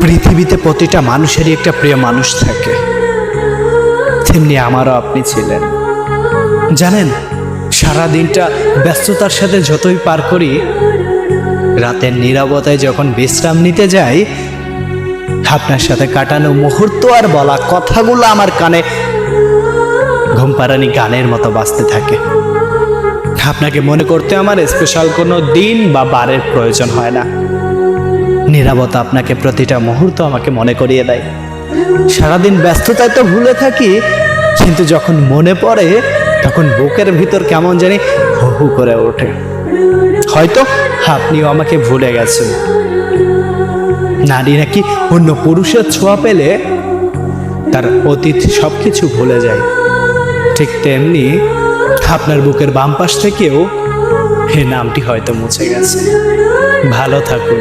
পৃথিবীতে প্রতিটা মানুষেরই একটা প্রিয় মানুষ থাকে, তেমনি আমারও আপনি ছিলেন। জানেন, সারা দিনটা ব্যস্ততার সাথে যতই পার করি, রাতের নীরবতায় যখন বিশ্রাম নিতে যাই, আপনার সাথে কাটানো মুহূর্ত আর বলা কথাগুলো আমার কানে ঘুমপাড়ানি গানের মতো বাজতে থাকে। আপনাকে মনে করতে আমার স্পেশাল কোনো দিন বা বারের প্রয়োজন হয় না। নীরবতা আপনাকে প্রতিটা মুহূর্ত আমাকে মনে করিয়ে দেয়। সারাদিন ব্যস্ততায় তো ভুলে থাকি, কিন্তু যখন মনে পড়ে তখন বুকের ভিতর কেমন জানি হু হু করে ওঠে। হয়তো আপনিও আমাকে ভুলে গেছেন। নারী নাকি অন্য পুরুষের ছোঁয়া পেলে তার অতীত সবকিছু ভুলে যায়। ঠিক তেমনি আপনার বুকের বাম পাশ থেকেও এই নামটি হয়তো মুছে গেছে। ভালো থাকুন।